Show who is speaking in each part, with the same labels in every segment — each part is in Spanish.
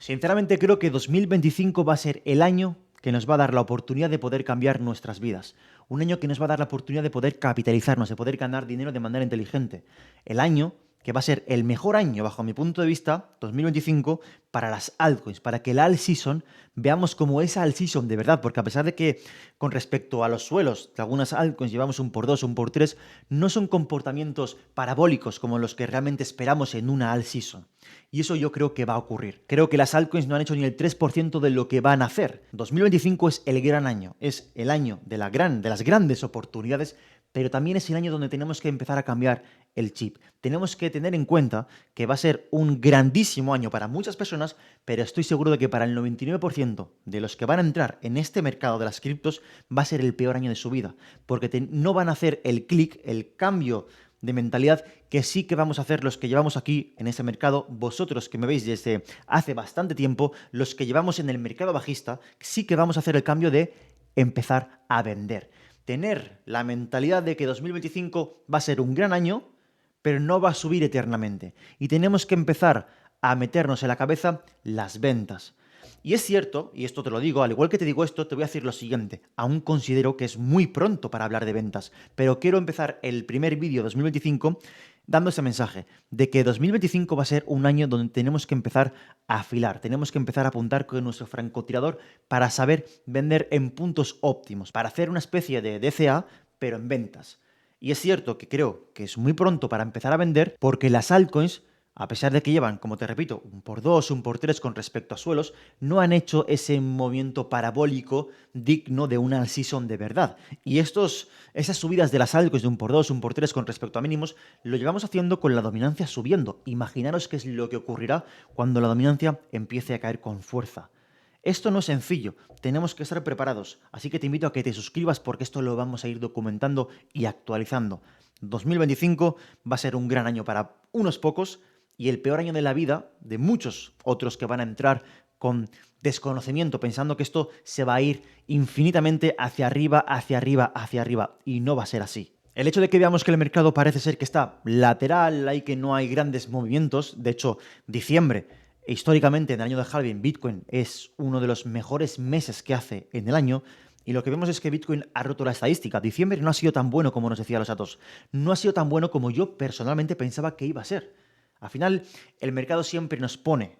Speaker 1: Sinceramente creo que 2025 va a ser el año que nos va a dar la oportunidad de poder cambiar nuestras vidas. Un año que nos va a dar la oportunidad de poder capitalizarnos, de poder ganar dinero de manera inteligente. El año que va a ser el mejor año, bajo mi punto de vista, 2025, para las altcoins, para que la alt season veamos como esa alt season de verdad, porque a pesar de que con respecto a los suelos de algunas altcoins llevamos un por 2 un por 3, no son comportamientos parabólicos como los que realmente esperamos en una alt season. Y eso yo creo que va a ocurrir. Creo que las altcoins no han hecho ni el 3% de lo que van a hacer. 2025 es el gran año, es el año de las grandes oportunidades, pero también es el año donde tenemos que empezar a cambiar el chip. Tenemos que tener en cuenta que va a ser un grandísimo año para muchas personas, pero estoy seguro de que para el 99% de los que van a entrar en este mercado de las criptos va a ser el peor año de su vida, porque no van a hacer el clic, el cambio de mentalidad que sí que vamos a hacer los que llevamos aquí en ese mercado, vosotros que me veis desde hace bastante tiempo, los que llevamos en el mercado bajista, sí que vamos a hacer el cambio de empezar a vender. Tener la mentalidad de que 2025 va a ser un gran año, pero no va a subir eternamente. Y tenemos que empezar a meternos en la cabeza las ventas. Y es cierto, y esto te lo digo, al igual que te digo esto, te voy a decir lo siguiente. Aún considero que es muy pronto para hablar de ventas, pero quiero empezar el primer vídeo 2025 dando ese mensaje de que 2025 va a ser un año donde tenemos que empezar a afilar, tenemos que empezar a apuntar con nuestro francotirador para saber vender en puntos óptimos, para hacer una especie de DCA, pero en ventas. Y es cierto que creo que es muy pronto para empezar a vender porque las altcoins, a pesar de que llevan, como te repito, un por 2 un por 3 con respecto a suelos, no han hecho ese movimiento parabólico digno de una season de verdad. Y esas subidas de las altcoins de un por 2 un por 3 con respecto a mínimos, lo llevamos haciendo con la dominancia subiendo. Imaginaros qué es lo que ocurrirá cuando la dominancia empiece a caer con fuerza. Esto no es sencillo, tenemos que estar preparados, así que te invito a que te suscribas porque esto lo vamos a ir documentando y actualizando. 2025 va a ser un gran año para unos pocos y el peor año de la vida de muchos otros que van a entrar con desconocimiento, pensando que esto se va a ir infinitamente hacia arriba, hacia arriba, hacia arriba, y no va a ser así. El hecho de que veamos que el mercado parece ser que está lateral, hay que no hay grandes movimientos, de hecho, diciembre históricamente, en el año de halving, Bitcoin es uno de los mejores meses que hace en el año. Y lo que vemos es que Bitcoin ha roto la estadística. Diciembre no ha sido tan bueno como nos decían los datos. No ha sido tan bueno como yo personalmente pensaba que iba a ser. Al final, el mercado siempre nos pone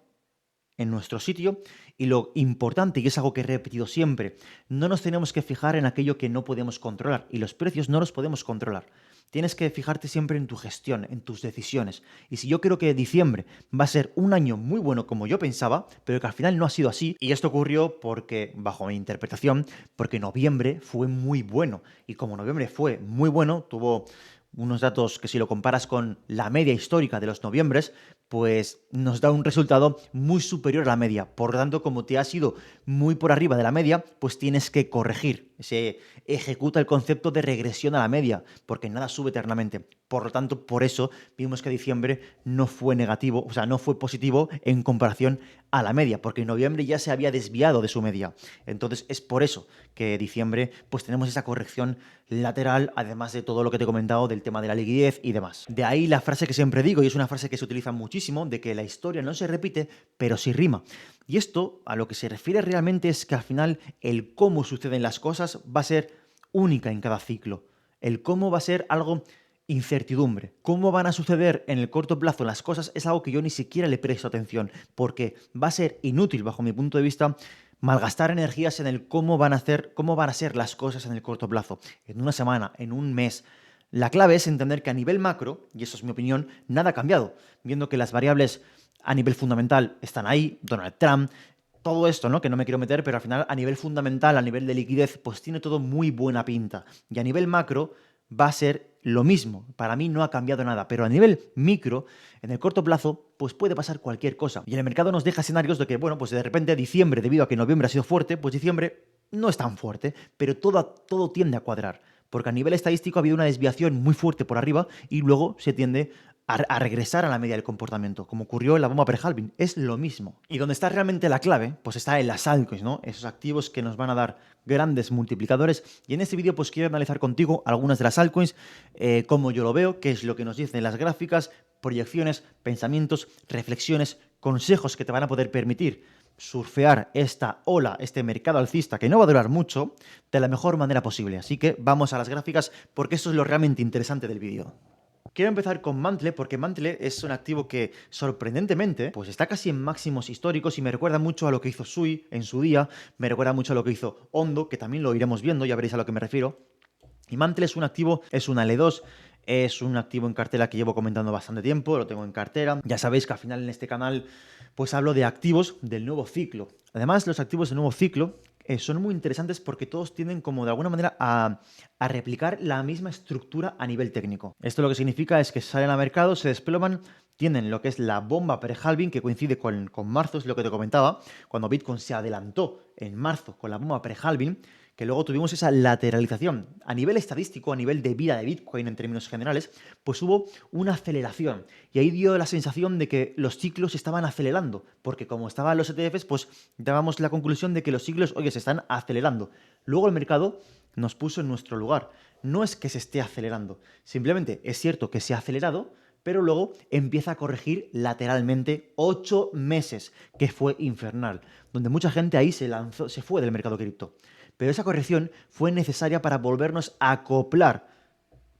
Speaker 1: en nuestro sitio y lo importante, y es algo que he repetido siempre, no nos tenemos que fijar en aquello que no podemos controlar y los precios no los podemos controlar. Tienes que fijarte siempre en tu gestión, en tus decisiones. Y si yo creo que diciembre va a ser un año muy bueno como yo pensaba, pero que al final no ha sido así, y esto ocurrió porque, bajo mi interpretación, porque noviembre fue muy bueno. Y como noviembre fue muy bueno, tuvo unos datos que si lo comparas con la media histórica de los noviembres, pues nos da un resultado muy superior a la media. Por lo tanto, como te has ido muy por arriba de la media, pues tienes que corregir. Se ejecuta el concepto de regresión a la media, porque nada sube eternamente. Por lo tanto, por eso vimos que diciembre no fue negativo, o sea, no fue positivo en comparación a la media, porque en noviembre ya se había desviado de su media. Entonces, es por eso que diciembre pues tenemos esa corrección lateral, además de todo lo que te he comentado del tema de la liquidez y demás. De ahí la frase que siempre digo, y es una frase que se utiliza muchísimo, de que la historia no se repite, pero sí rima. Y esto a lo que se refiere realmente es que al final el cómo suceden las cosas va a ser única en cada ciclo. El cómo va a ser algo incertidumbre. Cómo van a suceder en el corto plazo las cosas es algo que yo ni siquiera le presto atención, porque va a ser inútil, bajo mi punto de vista, malgastar energías en el cómo van a ser las cosas en el corto plazo, en una semana, en un mes. La clave es entender que a nivel macro, y eso es mi opinión, nada ha cambiado, viendo que las variables a nivel fundamental están ahí, Donald Trump, todo esto, ¿no? Que no me quiero meter, pero al final a nivel fundamental, a nivel de liquidez, pues tiene todo muy buena pinta. Y a nivel macro va a ser lo mismo. Para mí no ha cambiado nada, pero a nivel micro, en el corto plazo, pues puede pasar cualquier cosa. Y el mercado nos deja escenarios de que, bueno, pues de repente diciembre, debido a que noviembre ha sido fuerte, pues diciembre no es tan fuerte, pero todo tiende a cuadrar. Porque a nivel estadístico ha habido una desviación muy fuerte por arriba y luego se tiende a regresar a la media del comportamiento, como ocurrió en la bomba pre-halving. Es lo mismo. Y donde está realmente la clave, pues está en las altcoins, ¿no? Esos activos que nos van a dar grandes multiplicadores. Y en este vídeo pues quiero analizar contigo algunas de las altcoins, cómo yo lo veo, qué es lo que nos dicen las gráficas, proyecciones, pensamientos, reflexiones, consejos que te van a poder permitir surfear esta ola, este mercado alcista que no va a durar mucho, de la mejor manera posible. Así que vamos a las gráficas porque eso es lo realmente interesante del vídeo. Quiero empezar con Mantle porque Mantle es un activo que sorprendentemente pues está casi en máximos históricos y me recuerda mucho a lo que hizo Sui en su día, me recuerda mucho a lo que hizo Ondo, que también lo iremos viendo, ya veréis a lo que me refiero. Y Mantle es un activo, es una L2, es un activo en cartera que llevo comentando bastante tiempo, lo tengo en cartera. Ya sabéis que al final en este canal pues hablo de activos del nuevo ciclo. Además, los activos del nuevo ciclo son muy interesantes porque todos tienden como de alguna manera a replicar la misma estructura a nivel técnico. Esto lo que significa es que salen al mercado, se desploman, tienen lo que es la bomba pre-halving, que coincide con marzo, es lo que te comentaba, cuando Bitcoin se adelantó en marzo con la bomba pre-halving, que luego tuvimos esa lateralización. A nivel estadístico, a nivel de vida de Bitcoin en términos generales, pues hubo una aceleración. Y ahí dio la sensación de que los ciclos estaban acelerando, porque como estaban los ETFs, pues dábamos la conclusión de que los ciclos, oye, se están acelerando. Luego el mercado nos puso en nuestro lugar. No es que se esté acelerando, simplemente es cierto que se ha acelerado, pero luego empieza a corregir lateralmente 8 meses, que fue infernal, donde mucha gente ahí se lanzó, se fue del mercado cripto. Pero esa corrección fue necesaria para volvernos a acoplar,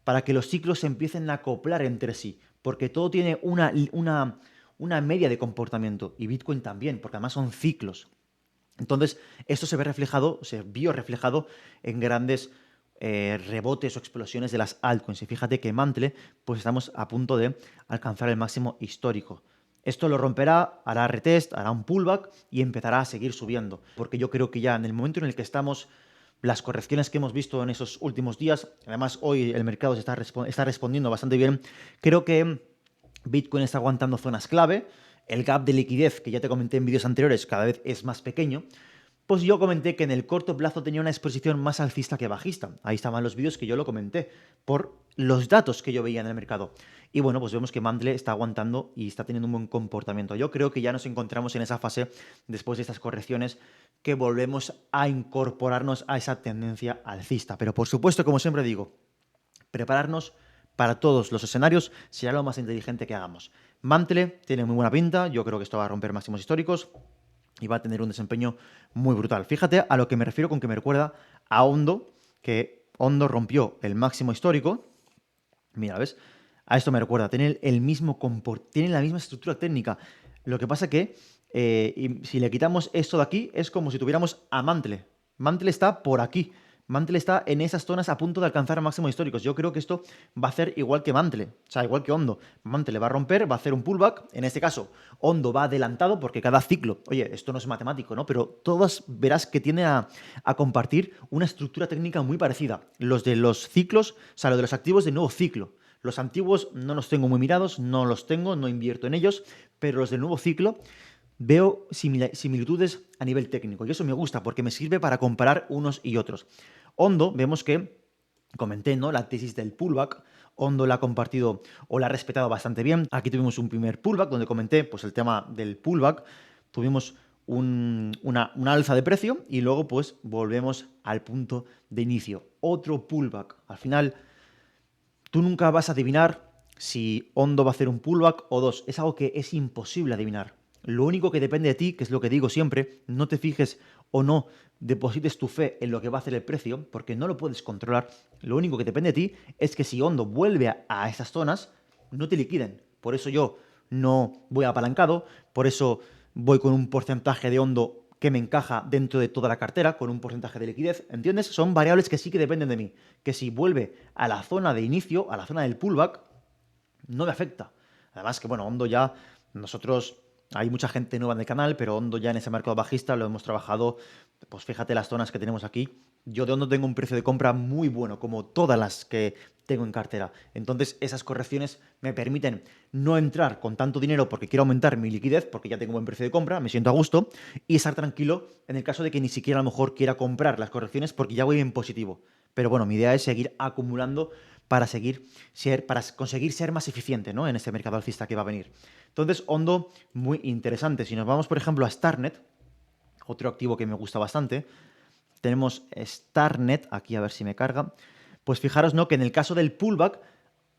Speaker 1: para que los ciclos se empiecen a acoplar entre sí, porque todo tiene una media de comportamiento, y Bitcoin también, porque además son ciclos. Entonces, esto se ve reflejado, se vio reflejado en grandes rebotes o explosiones de las altcoins. Y fíjate que Mantle, pues estamos a punto de alcanzar el máximo histórico. Esto lo romperá, hará retest, hará un pullback y empezará a seguir subiendo. Porque yo creo que ya en el momento en el que estamos, las correcciones que hemos visto en esos últimos días, además hoy el mercado está respondiendo bastante bien, creo que Bitcoin está aguantando zonas clave, el gap de liquidez que ya te comenté en vídeos anteriores cada vez es más pequeño, pues yo comenté que en el corto plazo tenía una exposición más alcista que bajista. Ahí estaban los vídeos que yo lo comenté, por los datos que yo veía en el mercado. Y bueno, pues vemos que Mantle está aguantando y está teniendo un buen comportamiento. Yo creo que ya nos encontramos en esa fase, después de estas correcciones, que volvemos a incorporarnos a esa tendencia alcista. Pero por supuesto, como siempre digo, prepararnos para todos los escenarios será lo más inteligente que hagamos. Mantle tiene muy buena pinta, yo creo que esto va a romper máximos históricos y va a tener un desempeño muy brutal. Fíjate a lo que me refiero con que me recuerda a Ondo, que Ondo rompió el máximo histórico. Mira, ¿ves? A esto me recuerda, tiene tiene la misma estructura técnica. Lo que pasa que si le quitamos esto de aquí, es como si tuviéramos a Mantle. Mantle está por aquí. Mantle está en esas zonas a punto de alcanzar máximos históricos. Yo creo que esto va a hacer igual que Mantle, o sea, igual que Ondo. Mantle va a romper, va a hacer un pullback. En este caso, Ondo va adelantado porque cada ciclo, oye, esto no es matemático, ¿no? Pero todas verás que tienden a compartir una estructura técnica muy parecida. Los de los ciclos, o sea, los de los activos de nuevo ciclo. Los antiguos no los tengo muy mirados, no los tengo, no invierto en ellos, pero los del nuevo ciclo veo similitudes a nivel técnico y eso me gusta porque me sirve para comparar unos y otros. Ondo, vemos que, comenté, ¿no?, la tesis del pullback. Ondo la ha compartido o la ha respetado bastante bien. Aquí tuvimos un primer pullback donde comenté pues, el tema del pullback. Tuvimos una alza de precio y luego pues volvemos al punto de inicio. Otro pullback. Al final, tú nunca vas a adivinar si Ondo va a hacer un pullback o dos. Es algo que es imposible adivinar. Lo único que depende de ti, que es lo que digo siempre, no te fijes o no deposites tu fe en lo que va a hacer el precio, porque no lo puedes controlar. Lo único que depende de ti es que si Ondo vuelve a esas zonas, no te liquiden. Por eso yo no voy apalancado, por eso voy con un porcentaje de Ondo que me encaja dentro de toda la cartera, con un porcentaje de liquidez, ¿entiendes? Son variables que sí que dependen de mí. Que si vuelve a la zona de inicio, a la zona del pullback, no me afecta. Además que, bueno, Ondo ya, nosotros, hay mucha gente nueva en el canal, pero Ondo ya en ese mercado bajista lo hemos trabajado, pues fíjate las zonas que tenemos aquí. Yo de Ondo tengo un precio de compra muy bueno, como todas las que tengo en cartera. Entonces esas correcciones me permiten no entrar con tanto dinero porque quiero aumentar mi liquidez, porque ya tengo un buen precio de compra, me siento a gusto, y estar tranquilo en el caso de que ni siquiera a lo mejor quiera comprar las correcciones porque ya voy en positivo. Pero bueno, mi idea es seguir acumulando para conseguir ser más eficiente, ¿no? En este mercado alcista que va a venir. Entonces, Ondo, muy interesante. Si nos vamos, por ejemplo, a Starnet, otro activo que me gusta bastante, tenemos Starnet, aquí a ver si me carga. Pues fijaros, ¿no? Que en el caso del pullback,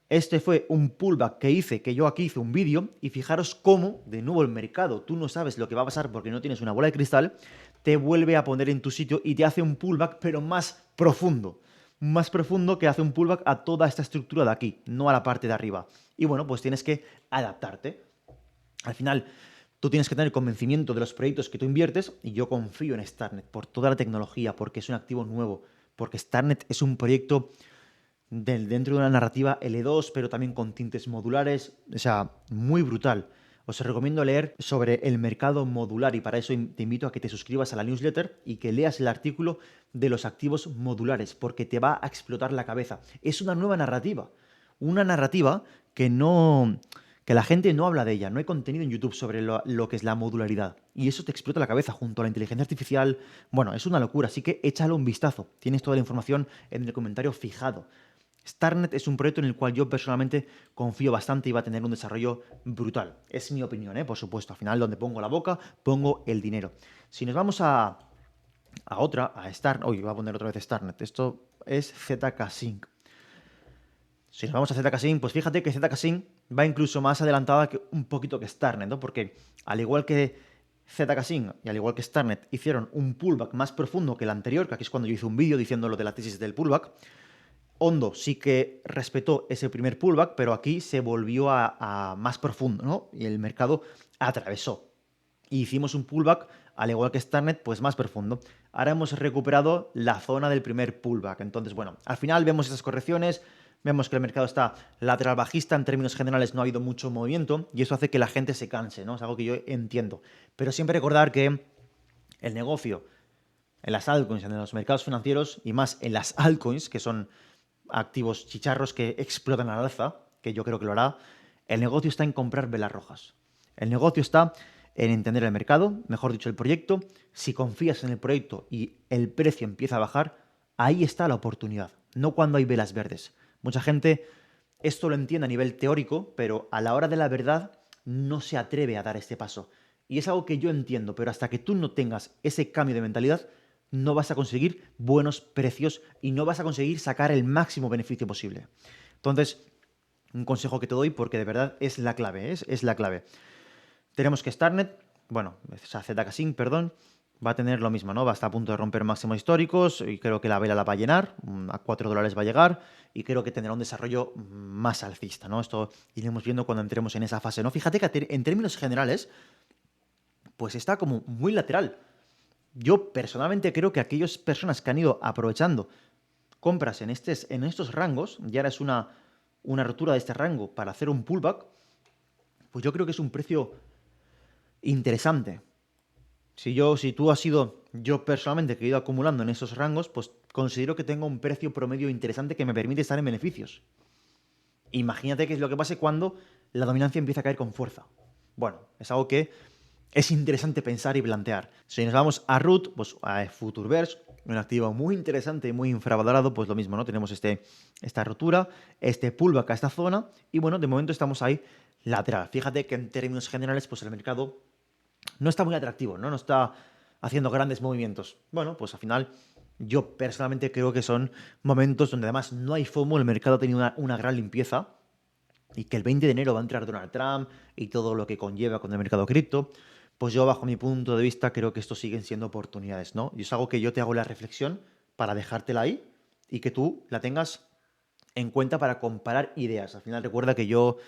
Speaker 1: este fue un pullback que yo aquí hice un vídeo, y fijaros cómo, de nuevo, el mercado, tú no sabes lo que va a pasar porque no tienes una bola de cristal, te vuelve a poner en tu sitio y te hace un pullback, pero más profundo. Más profundo, que hace un pullback a toda esta estructura de aquí, no a la parte de arriba. Y bueno, pues tienes que adaptarte. Al final, tú tienes que tener convencimiento de los proyectos que tú inviertes, y yo confío en Starnet por toda la tecnología, porque es un activo nuevo, porque Starnet es un proyecto dentro de una narrativa L2, pero también con tintes modulares, o sea, muy brutal. Os recomiendo leer sobre el mercado modular, y para eso te invito a que te suscribas a la newsletter y que leas el artículo de los activos modulares, porque te va a explotar la cabeza. Es una narrativa que la gente no habla de ella, no hay contenido en YouTube sobre lo que es la modularidad, y eso te explota la cabeza junto a la inteligencia artificial. Bueno, es una locura, así que échale un vistazo, tienes toda la información en el comentario fijado. Starnet es un proyecto en el cual yo personalmente confío bastante y va a tener un desarrollo brutal. Es mi opinión, por supuesto. Al final, donde pongo la boca, pongo el dinero. Si nos vamos a Starnet, voy a poner otra vez Starnet. Esto es ZK Sync. Si nos vamos a ZK Sync, pues fíjate que ZK Sync va incluso más adelantada que un poquito que Starnet, ¿no? Porque al igual que ZK Sync y al igual que Starnet hicieron un pullback más profundo que el anterior, que aquí es cuando yo hice un vídeo diciendo lo de la tesis del pullback, Ondo sí que respetó ese primer pullback, pero aquí se volvió a más profundo, ¿no? Y el mercado atravesó. Y hicimos un pullback, al igual que Starnet, pues más profundo. Ahora hemos recuperado la zona del primer pullback. Entonces, bueno, al final vemos esas correcciones, vemos que el mercado está lateral bajista, en términos generales no ha habido mucho movimiento, y eso hace que la gente se canse, ¿no? Es algo que yo entiendo. Pero siempre recordar que el negocio en las altcoins, en los mercados financieros, y más en las altcoins, que son activos chicharros que explotan al alza, que yo creo que lo hará, el negocio está en comprar velas rojas. El negocio está en entender el mercado, mejor dicho, el proyecto. Si confías en el proyecto y el precio empieza a bajar, ahí está la oportunidad, no cuando hay velas verdes. Mucha gente esto lo entiende a nivel teórico, pero a la hora de la verdad no se atreve a dar este paso. Y es algo que yo entiendo, pero hasta que tú no tengas ese cambio de mentalidad, no vas a conseguir buenos precios y no vas a conseguir sacar el máximo beneficio posible. Entonces, un consejo que te doy, porque de verdad es la clave, es la clave. Tenemos que Starnet, bueno, ZK Sync, perdón, va a tener lo mismo, ¿no? Va a estar a punto de romper máximos históricos y creo que la vela la va a llenar, a $4 va a llegar, y creo que tendrá un desarrollo más alcista, ¿no? Esto iremos viendo cuando entremos en esa fase, ¿no? Fíjate que en términos generales, pues está como muy lateral. Yo personalmente creo que aquellas personas que han ido aprovechando compras en estos rangos, y ahora es una rotura de este rango para hacer un pullback, pues yo creo que es un precio interesante. Si tú has sido, yo personalmente que he ido acumulando en esos rangos, pues considero que tengo un precio promedio interesante que me permite estar en beneficios. Imagínate qué es lo que pase cuando la dominancia empieza a caer con fuerza. Bueno, es algo que es interesante pensar y plantear. Si nos vamos a Root, pues a Futureverse, un activo muy interesante y muy infravalorado, pues lo mismo, ¿no? Tenemos esta rotura, este pullback a esta zona, y bueno, de momento estamos ahí lateral. Fíjate que en términos generales, pues el mercado no está muy atractivo, ¿no? No está haciendo grandes movimientos. Bueno, pues al final yo personalmente creo que son momentos donde además no hay FOMO, el mercado ha tenido una gran limpieza, y que el 20 de enero va a entrar Donald Trump y todo lo que conlleva con el mercado cripto. Pues yo, bajo mi punto de vista, creo que estos siguen siendo oportunidades, ¿no? Y es algo que yo te hago la reflexión para dejártela ahí y que tú la tengas en cuenta para comparar ideas. Al final recuerda que yo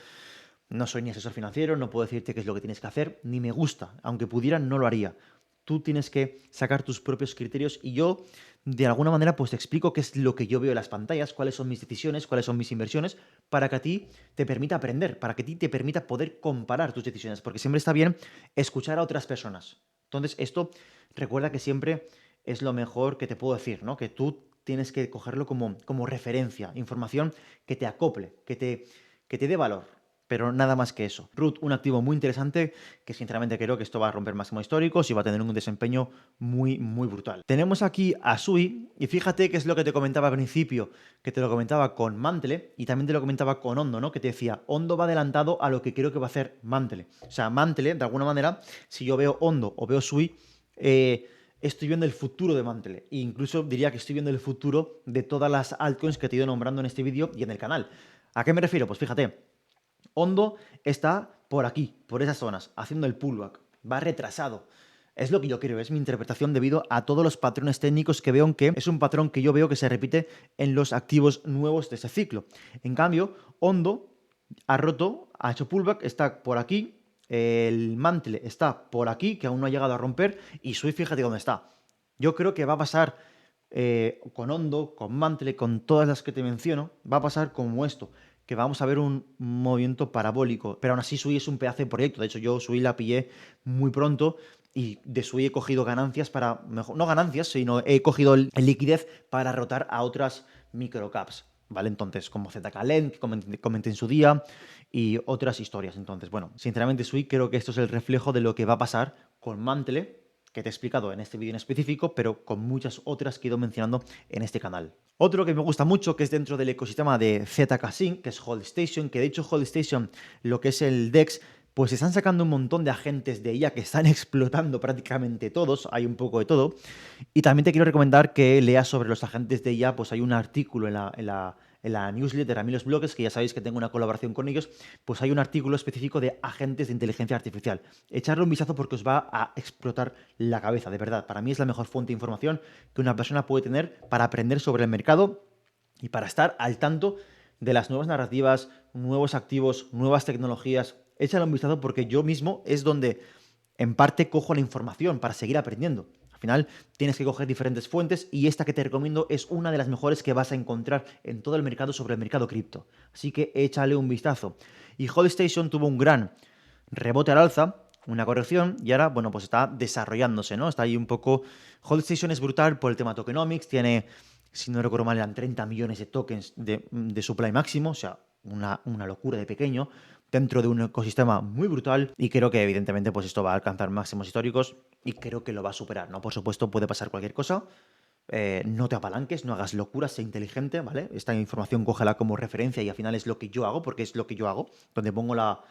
Speaker 1: no soy ni asesor financiero, no puedo decirte qué es lo que tienes que hacer, ni me gusta. Aunque pudiera, no lo haría. Tú tienes que sacar tus propios criterios, y yo, de alguna manera, pues te explico qué es lo que yo veo en las pantallas, cuáles son mis decisiones, cuáles son mis inversiones, para que a ti te permita aprender, para que a ti te permita poder comparar tus decisiones, porque siempre está bien escuchar a otras personas. Entonces, esto, recuerda que siempre es lo mejor que te puedo decir, ¿no? Que tú tienes que cogerlo como referencia, información que te acople, que te dé valor. pero nada más que eso. Root, un activo muy interesante que sinceramente creo que esto va a romper máximos históricos y va a tener un desempeño muy, muy brutal. Tenemos aquí a Sui y fíjate que es lo que te comentaba al principio, que te lo comentaba con Mantle y también te lo comentaba con Hondo, ¿no? Que te decía, Hondo va adelantado a lo que creo que va a hacer Mantle. O sea, Mantle, de alguna manera, si yo veo Hondo o veo Sui, estoy viendo el futuro de Mantle. E incluso diría que estoy viendo el futuro de todas las altcoins que te he ido nombrando en este vídeo y en el canal. ¿A qué me refiero? Pues fíjate, Hondo está por aquí, por esas zonas, haciendo el pullback. Va retrasado. Es lo que yo creo, es mi interpretación debido a todos los patrones técnicos que veo, que es un patrón que yo veo que se repite en los activos nuevos de ese ciclo. En cambio, Hondo ha roto, ha hecho pullback, está por aquí, el mantle está por aquí, que aún no ha llegado a romper, y Sui, fíjate dónde está. Yo creo que va a pasar con Hondo, con Mantle, con todas las que te menciono, va a pasar como esto, que vamos a ver un movimiento parabólico, pero aún así Sui es un pedazo de proyecto. De hecho, yo Sui la pillé muy pronto y de Sui he cogido ganancias para, mejor, no ganancias, sino he cogido liquidez para rotar a otras microcaps, ¿vale? Entonces, como ZKLEN, que comenté en su día, y otras historias. Entonces, bueno, sinceramente Sui creo que esto es el reflejo de lo que va a pasar con Mantle, que te he explicado en este vídeo en específico, pero con muchas otras que he ido mencionando en este canal. Otro que me gusta mucho, que es dentro del ecosistema de ZK Sync, que es HoldStation, que de hecho HoldStation, lo que es el DEX, pues están sacando un montón de agentes de IA que están explotando prácticamente todos, hay un poco de todo. Y también te quiero recomendar que leas sobre los agentes de IA, pues hay un artículo en la newsletter, a mí los blogs, que ya sabéis que tengo una colaboración con ellos, pues hay un artículo específico de agentes de inteligencia artificial. Echarle un vistazo porque os va a explotar la cabeza, de verdad. Para mí es la mejor fuente de información que una persona puede tener para aprender sobre el mercado y para estar al tanto de las nuevas narrativas, nuevos activos, nuevas tecnologías. Échale un vistazo porque yo mismo es donde en parte cojo la información para seguir aprendiendo. Al final tienes que coger diferentes fuentes y esta que te recomiendo es una de las mejores que vas a encontrar en todo el mercado sobre el mercado cripto. Así que échale un vistazo. Y HoldStation tuvo un gran rebote al alza, una corrección y ahora, bueno, pues está desarrollándose, ¿no? Está ahí un poco... HoldStation es brutal por el tema tokenomics, tiene, si no recuerdo mal, eran 30 millones de tokens de supply máximo, o sea, una locura de pequeño, dentro de un ecosistema muy brutal y creo que evidentemente pues esto va a alcanzar máximos históricos y creo que lo va a superar, ¿no? Por supuesto puede pasar cualquier cosa, no te apalanques, no hagas locuras, sé inteligente, ¿vale? Esta información cógela como referencia y al final es lo que yo hago, porque es lo que yo hago, donde pongo la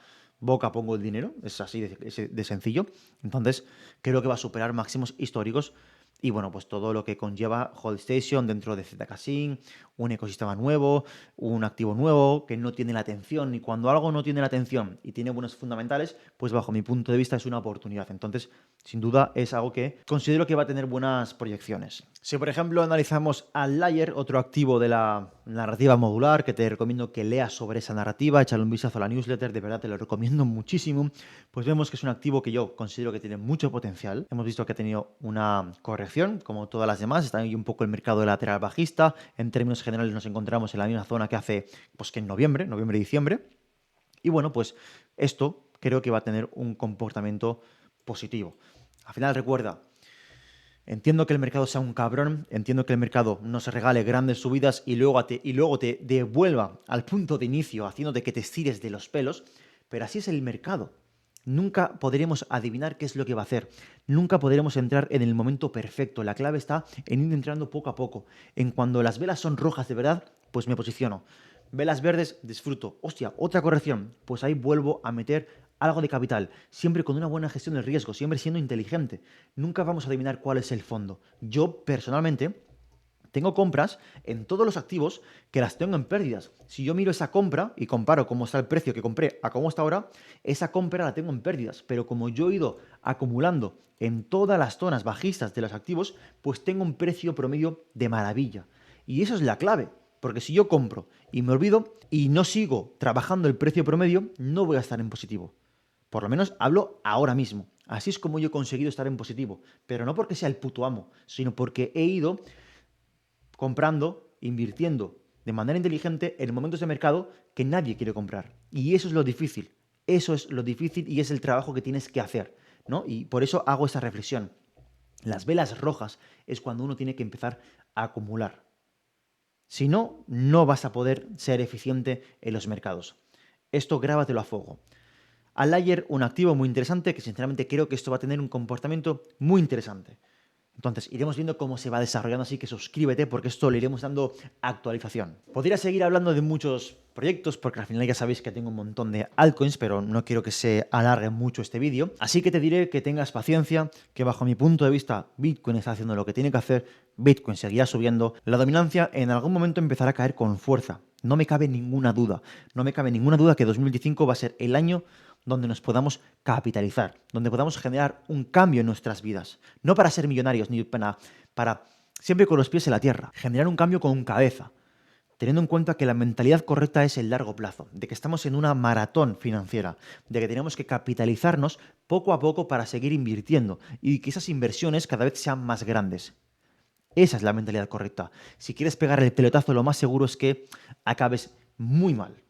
Speaker 1: boca, pongo el dinero, es así de sencillo. Entonces creo que va a superar máximos históricos y bueno, pues todo lo que conlleva HoldStation dentro de ZK Sync, un ecosistema nuevo, un activo nuevo que no tiene la atención. Y cuando algo no tiene la atención y tiene buenos fundamentales, pues bajo mi punto de vista es una oportunidad. Entonces, sin duda es algo que considero que va a tener buenas proyecciones. Si por ejemplo analizamos al Layer, otro activo de la narrativa modular, que te recomiendo que leas sobre esa narrativa, échale un vistazo a la newsletter, de verdad te lo recomiendo muchísimo, pues vemos que es un activo que yo considero que tiene mucho potencial. Hemos visto que ha tenido una corrección, como todas las demás, está ahí un poco el mercado de lateral bajista, en términos generales nos encontramos en la misma zona que hace, pues que en noviembre, diciembre, y bueno, pues esto creo que va a tener un comportamiento positivo. Al final recuerda, entiendo que el mercado sea un cabrón, entiendo que el mercado nos regale grandes subidas y luego te devuelva al punto de inicio haciéndote que te estires de los pelos, pero así es el mercado. Nunca podremos adivinar qué es lo que va a hacer. Nunca podremos entrar en el momento perfecto. La clave está en ir entrando poco a poco. En cuando las velas son rojas de verdad, pues me posiciono. Velas verdes, disfruto. Hostia, otra corrección. Pues ahí vuelvo a meter algo de capital. Siempre con una buena gestión del riesgo, siempre siendo inteligente. Nunca vamos a adivinar cuál es el fondo. Yo, personalmente, tengo compras en todos los activos que las tengo en pérdidas. Si yo miro esa compra y comparo cómo está el precio que compré a cómo está ahora, esa compra la tengo en pérdidas. Pero como yo he ido acumulando en todas las zonas bajistas de los activos, pues tengo un precio promedio de maravilla. Y eso es la clave. Porque si yo compro y me olvido y no sigo trabajando el precio promedio, no voy a estar en positivo. Por lo menos hablo ahora mismo. Así es como yo he conseguido estar en positivo. Pero no porque sea el puto amo, sino porque he ido comprando, invirtiendo de manera inteligente en momentos de mercado que nadie quiere comprar. Y eso es lo difícil. Eso es lo difícil y es el trabajo que tienes que hacer, ¿no? Y por eso hago esa reflexión. Las velas rojas es cuando uno tiene que empezar a acumular. Si no, no vas a poder ser eficiente en los mercados. Esto grábatelo a fuego. Outlier, un activo muy interesante que sinceramente creo que esto va a tener un comportamiento muy interesante. Entonces, iremos viendo cómo se va desarrollando, así que suscríbete porque esto le iremos dando actualización. Podría seguir hablando de muchos proyectos porque al final ya sabéis que tengo un montón de altcoins, pero no quiero que se alargue mucho este vídeo. Así que te diré que tengas paciencia, que bajo mi punto de vista Bitcoin está haciendo lo que tiene que hacer, Bitcoin seguirá subiendo, la dominancia en algún momento empezará a caer con fuerza. No me cabe ninguna duda, no me cabe ninguna duda que 2025 va a ser el año donde nos podamos capitalizar, donde podamos generar un cambio en nuestras vidas. No para ser millonarios, ni para siempre con los pies en la tierra. Generar un cambio con cabeza, teniendo en cuenta que la mentalidad correcta es el largo plazo, de que estamos en una maratón financiera, de que tenemos que capitalizarnos poco a poco para seguir invirtiendo y que esas inversiones cada vez sean más grandes. Esa es la mentalidad correcta. Si quieres pegar el pelotazo, lo más seguro es que acabes muy mal.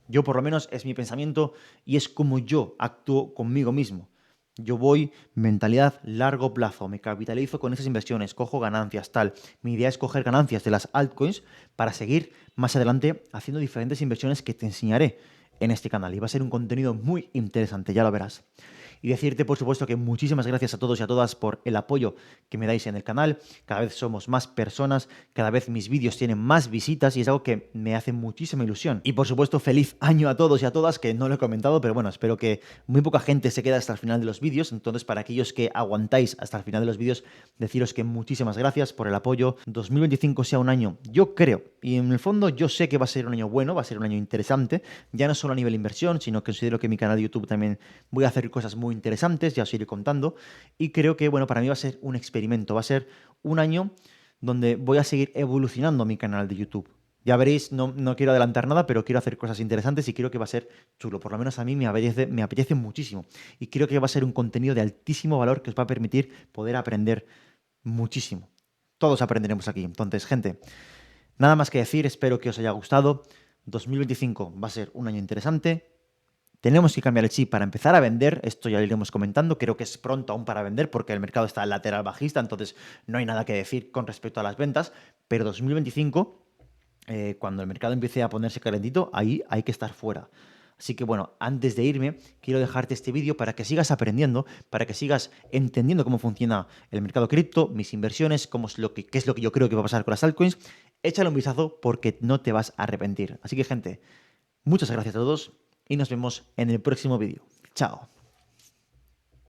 Speaker 1: Yo por lo menos es mi pensamiento y es como yo actúo conmigo mismo. Yo voy mentalidad largo plazo, me capitalizo con esas inversiones, cojo ganancias, tal. Mi idea es coger ganancias de las altcoins para seguir más adelante haciendo diferentes inversiones que te enseñaré en este canal. Y va a ser un contenido muy interesante, ya lo verás. Y decirte, por supuesto, que muchísimas gracias a todos y a todas por el apoyo que me dais en el canal. Cada vez somos más personas, cada vez mis vídeos tienen más visitas y es algo que me hace muchísima ilusión. Y por supuesto, feliz año a todos y a todas, que no lo he comentado, pero bueno, espero que muy poca gente se quede hasta el final de los vídeos. Entonces, para aquellos que aguantáis hasta el final de los vídeos, deciros que muchísimas gracias por el apoyo. 2025 sea un año, yo creo, y en el fondo yo sé que va a ser un año bueno, va a ser un año interesante, ya no solo a nivel inversión, sino que considero que en mi canal de YouTube también voy a hacer cosas muy interesantes, ya os iré contando, y creo que, bueno, para mí va a ser un experimento, va a ser un año donde voy a seguir evolucionando mi canal de YouTube. Ya veréis, no quiero adelantar nada, pero quiero hacer cosas interesantes y creo que va a ser chulo. Por lo menos a mí me apetece muchísimo. Y creo que va a ser un contenido de altísimo valor que os va a permitir poder aprender muchísimo. Todos aprenderemos aquí. Entonces, gente, nada más que decir, espero que os haya gustado. 2025 va a ser un año interesante. Tenemos que cambiar el chip para empezar a vender, esto ya lo iremos comentando, creo que es pronto aún para vender porque el mercado está lateral bajista, entonces no hay nada que decir con respecto a las ventas, pero 2025, cuando el mercado empiece a ponerse calentito, ahí hay que estar fuera. Así que bueno, antes de irme, quiero dejarte este vídeo para que sigas aprendiendo, para que sigas entendiendo cómo funciona el mercado cripto, mis inversiones, qué es lo que yo creo que va a pasar con las altcoins. Échale un vistazo porque no te vas a arrepentir. Así que gente, muchas gracias a todos y nos vemos en el próximo vídeo. Chao.